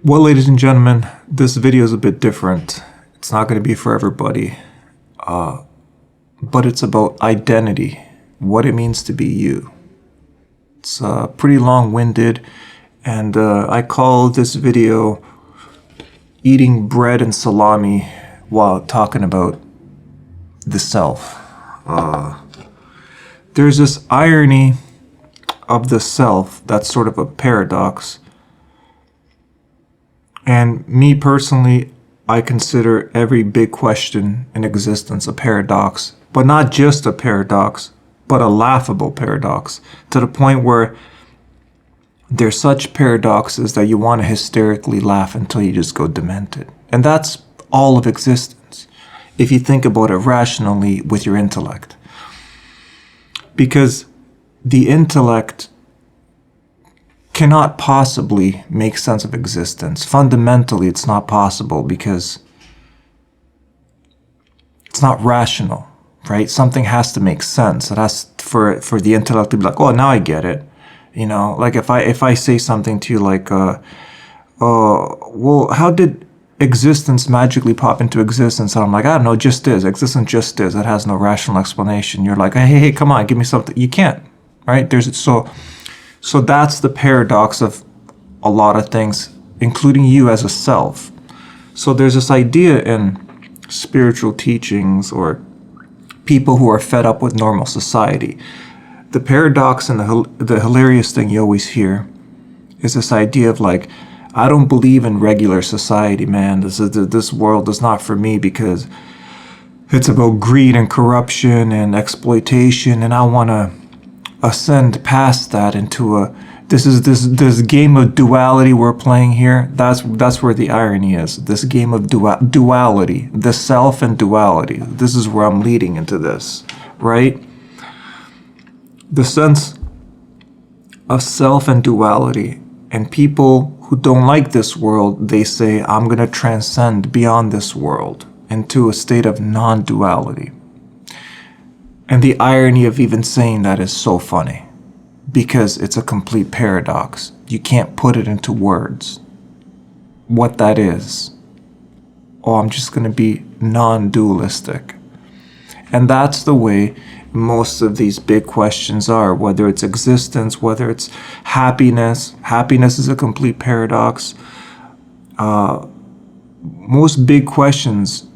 Well, ladies and gentlemen, this video is a bit different. It's not going to be for everybody, but it's about identity, what it means to be you. It's pretty long-winded, and I call this video eating bread and salami while talking about the self. There's this irony of the self that's sort of a paradox. And me personally, I consider every big question in existence a paradox, but not just a paradox, but a laughable paradox, to the point where they're such paradoxes that you want to hysterically laugh until you just go demented. And that's all of existence, if you think about it rationally with your intellect. Because the intellect cannot possibly make sense of existence. Fundamentally, it's not possible because it's not rational, right? Something has to make sense. It has for the intellect to be like, oh, now I get it. You know, like if I say something to you like, well, how did existence magically pop into existence? And I'm like, I don't know, just is. Existence just is. It has no rational explanation. You're like, hey, come on, give me something. You can't, right? So that's the paradox of a lot of things, including you as a self. So there's this idea in spiritual teachings or people who are fed up with normal society. The paradox and the hilarious thing you always hear is this idea of like, I don't believe in regular society, man. This world is not for me because it's about greed and corruption and exploitation, and I want to ascend past that into this game of duality we're playing here. That's where the irony is. This game of duality, the self and duality. This is where I'm leading into this, right? The sense of self and duality. And people who don't like this world, they say, I'm going to transcend beyond this world into a state of non-duality. And the irony of even saying that is so funny because it's a complete paradox. You can't put it into words what that is. Oh, I'm just going to be non-dualistic. And that's the way most of these big questions are, whether it's existence, whether it's happiness. Happiness is a complete paradox. Most big questions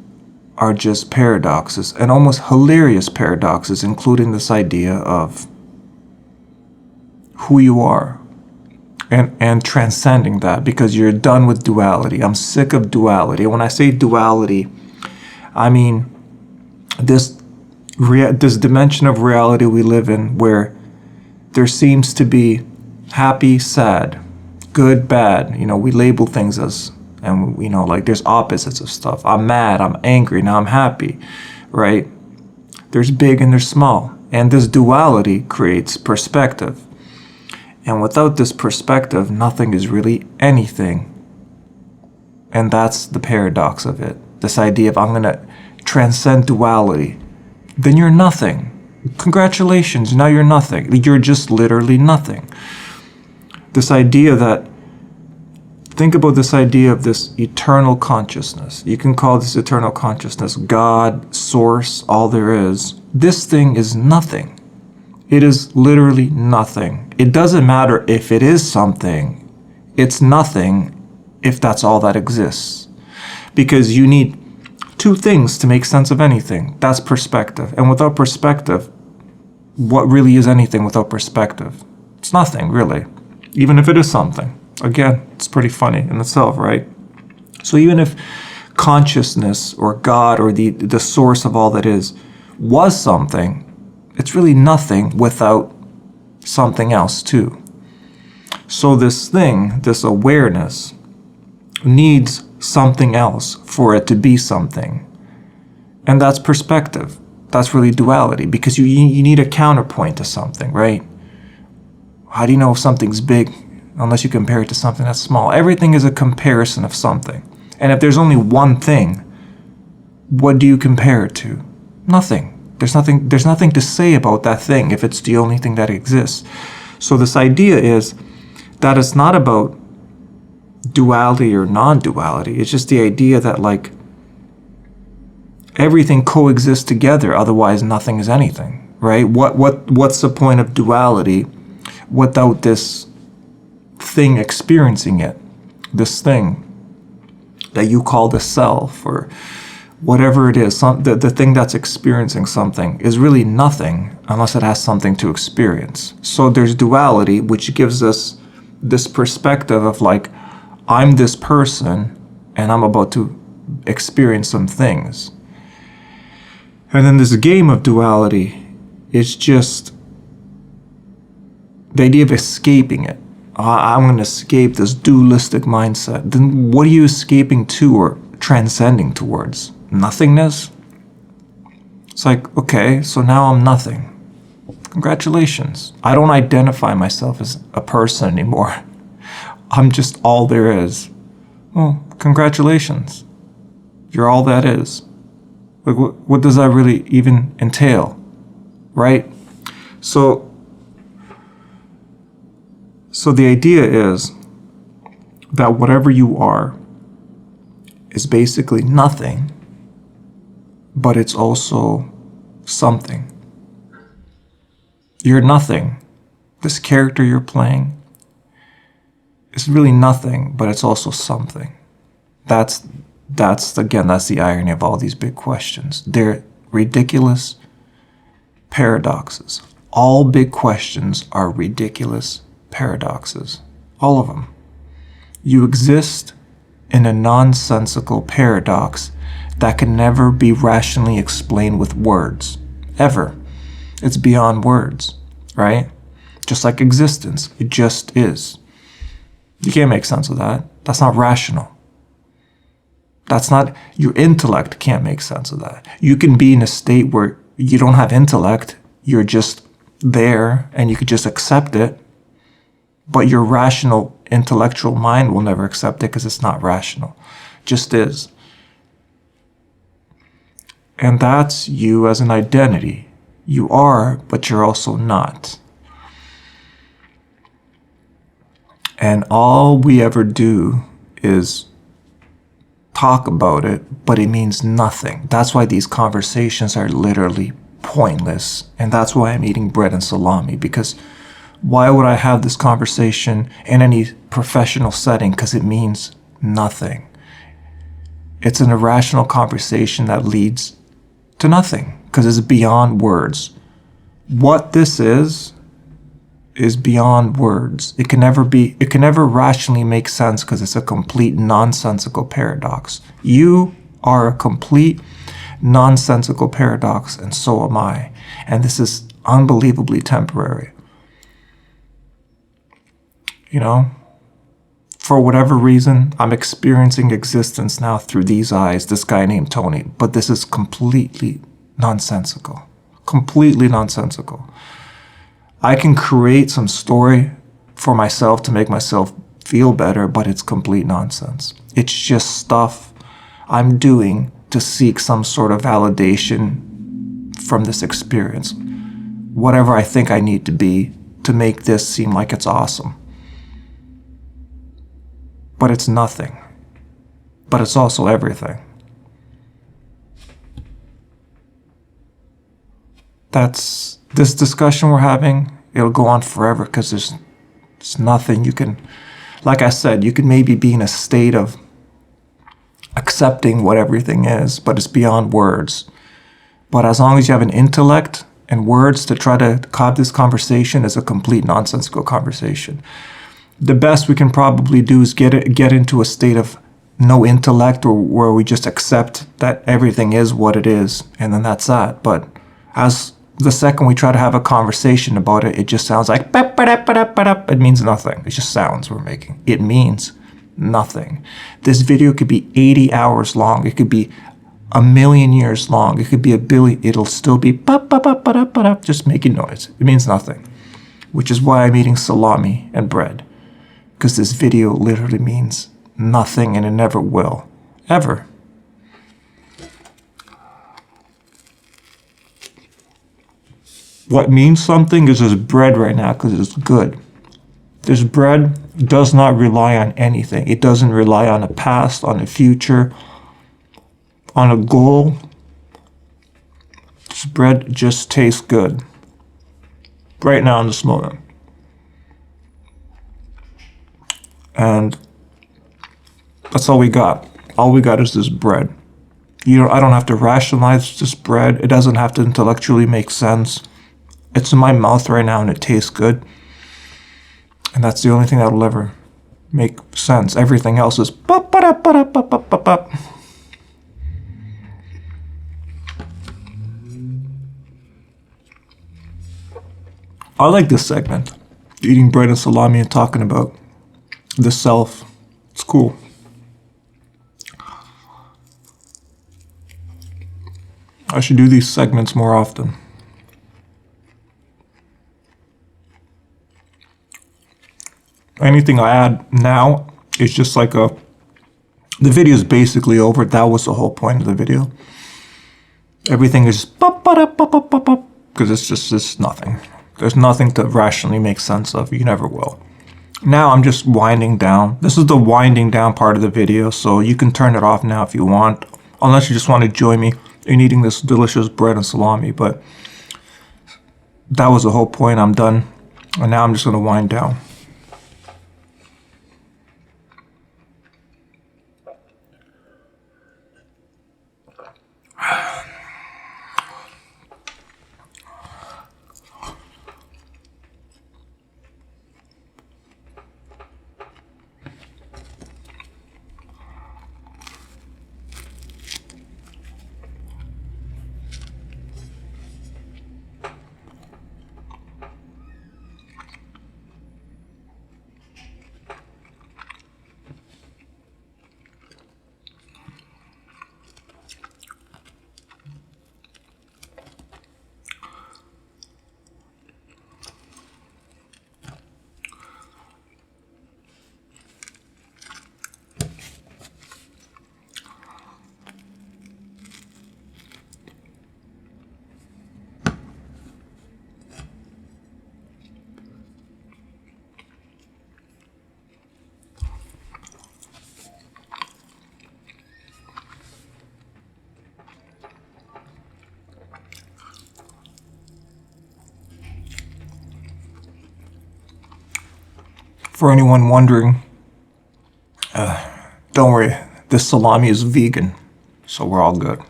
are just paradoxes, and almost hilarious paradoxes, including this idea of who you are and transcending that because you're done with duality. I'm sick of duality. When I say duality, I mean this dimension of reality we live in where there seems to be happy, sad, good, bad. You know, we label things as, and you know, like there's opposites of stuff. I'm mad, I'm angry, now I'm happy, right? There's big and there's small. And this duality creates perspective. And without this perspective, nothing is really anything. And that's the paradox of it. This idea of I'm going to transcend duality. Then you're nothing. Congratulations, now you're nothing. You're just literally nothing. This idea that, think about this idea of this eternal consciousness. You can call this eternal consciousness God, source, all there is. This thing is nothing. It is literally nothing. It doesn't matter if it is something. It's nothing if that's all that exists. Because you need two things to make sense of anything. That's perspective. And without perspective, what really is anything without perspective? It's nothing, really. Even if it is something. Again, it's pretty funny in itself, right? So even if consciousness or God or the source of all that is was something, it's really nothing without something else too. So this thing, this awareness, needs something else for it to be something. And that's perspective. That's really duality because you need a counterpoint to something, right? How do you know if something's big unless you compare it to something that's small? Everything is a comparison of something. And if there's only one thing, what do you compare it to? Nothing. There's nothing to say about that thing if it's the only thing that exists. So this idea is that it's not about duality or non-duality. It's just the idea that like everything coexists together, otherwise nothing is anything, right? What's the point of duality without this thing experiencing it, this thing that you call the self or whatever it is, the thing that's experiencing something is really nothing unless it has something to experience. So there's duality, which gives us this perspective of like, I'm this person and I'm about to experience some things. And then this game of duality is just the idea of escaping it. I'm going to escape this dualistic mindset. Then what are you escaping to or transcending towards? Nothingness? It's like, okay, so now I'm nothing. Congratulations. I don't identify myself as a person anymore. I'm just all there is. Well, congratulations. You're all that is. Like, what does that really even entail? Right? So the idea is that whatever you are is basically nothing, but it's also something. You're nothing. This character you're playing is really nothing, but it's also something. That's the irony of all these big questions. They're ridiculous paradoxes. All big questions are ridiculous paradoxes. All of them. You exist in a nonsensical paradox that can never be rationally explained with words. Ever. It's beyond words, right? Just like existence. It just is. You can't make sense of that. That's not rational. That's not, your intellect can't make sense of that. You can be in a state where you don't have intellect, you're just there and you could just accept it, but your rational intellectual mind will never accept it because it's not rational. It just is. And that's you as an identity. You are, but you're also not. And all we ever do is talk about it, but it means nothing. That's why these conversations are literally pointless. And that's why I'm eating bread and salami, because why would I have this conversation in any professional setting? Because it means nothing. It's an irrational conversation that leads to nothing, because it's beyond words. What this is beyond words. It can never rationally make sense because it's a complete nonsensical paradox. You are a complete nonsensical paradox, and so am I. And this is unbelievably temporary. You know, for whatever reason, I'm experiencing existence now through these eyes, this guy named Tony, but this is completely nonsensical. Completely nonsensical. I can create some story for myself to make myself feel better, but it's complete nonsense. It's just stuff I'm doing to seek some sort of validation from this experience. Whatever I think I need to be to make this seem like it's awesome. But it's nothing. But it's also everything. That's this discussion we're having. It'll go on forever because there's nothing you can, like I said, you can maybe be in a state of accepting what everything is, but it's beyond words. But as long as you have an intellect and words to try to have this conversation, is a complete nonsensical conversation. The best we can probably do is get into a state of no intellect, or where we just accept that everything is what it is, and then that's that. But as the second we try to have a conversation about it, it just sounds like it means nothing. It's just sounds we're making. It means nothing. This video could be 80 hours long. It could be 1,000,000 years long. It could be 1,000,000,000. It'll still be just making noise. It means nothing. Which is why I'm eating salami and bread. Because this video literally means nothing, and it never will. Ever. What means something is this bread right now because it's good. This bread does not rely on anything. It doesn't rely on the past, on the future, on a goal. This bread just tastes good right now in this moment. And that's all we got. All we got is this bread. I don't have to rationalize this bread. It doesn't have to intellectually make sense. It's in my mouth right now and it tastes good. And that's the only thing that will ever make sense. Everything else is ba-ba-da-ba-da-ba-ba-ba-ba. I like this segment. Eating bread and salami and talking about the self. It's cool. I should do these segments more often. Anything I add now is just like the video is basically over. That was the whole point of the video. Everything is because it's just nothing. There's nothing to rationally make sense of. You never will. Now I'm just winding down. This is the winding down part of the video, so you can turn it off now if you want, unless you just want to join me in eating this delicious bread and salami. But that was the whole point. I'm done. And now I'm just going to wind down. For anyone wondering, don't worry, this salami is vegan, so we're all good.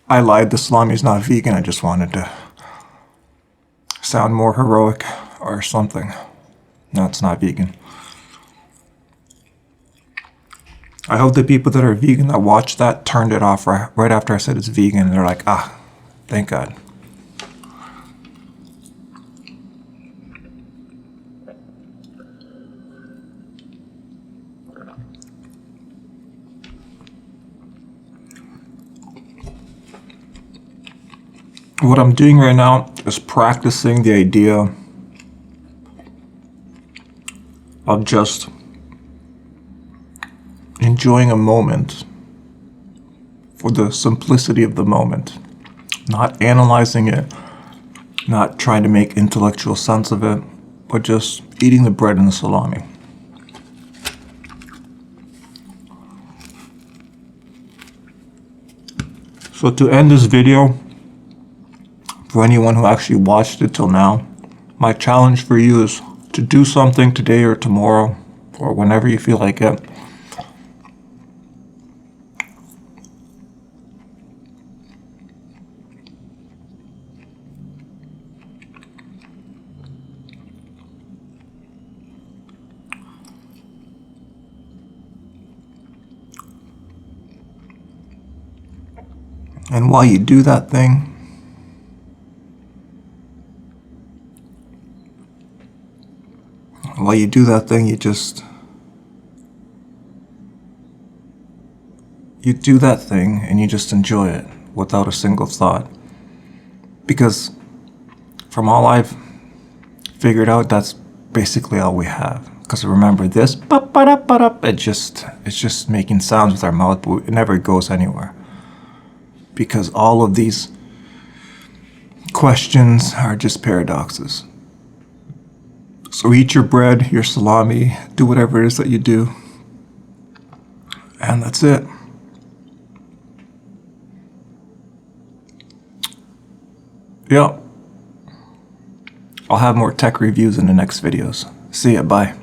I lied, the salami is not vegan, I just wanted to sound more heroic or something. No, it's not vegan. I hope the people that are vegan that watched that turned it off right after I said it's vegan. They're like, thank God. What I'm doing right now is practicing the idea of just enjoying a moment for the simplicity of the moment, not analyzing it, not trying to make intellectual sense of it, but just eating the bread and the salami. So to end this video, for anyone who actually watched it till now, my challenge for you is to do something today or tomorrow or whenever you feel like it. And while you do that thing, you do that thing and you just enjoy it without a single thought. Because from all I've figured out, that's basically all we have. Because remember this, it's just making sounds with our mouth, but it never goes anywhere. Because all of these questions are just paradoxes. So eat your bread, your salami, do whatever it is that you do. And that's it. Yep. I'll have more tech reviews in the next videos. See ya, bye.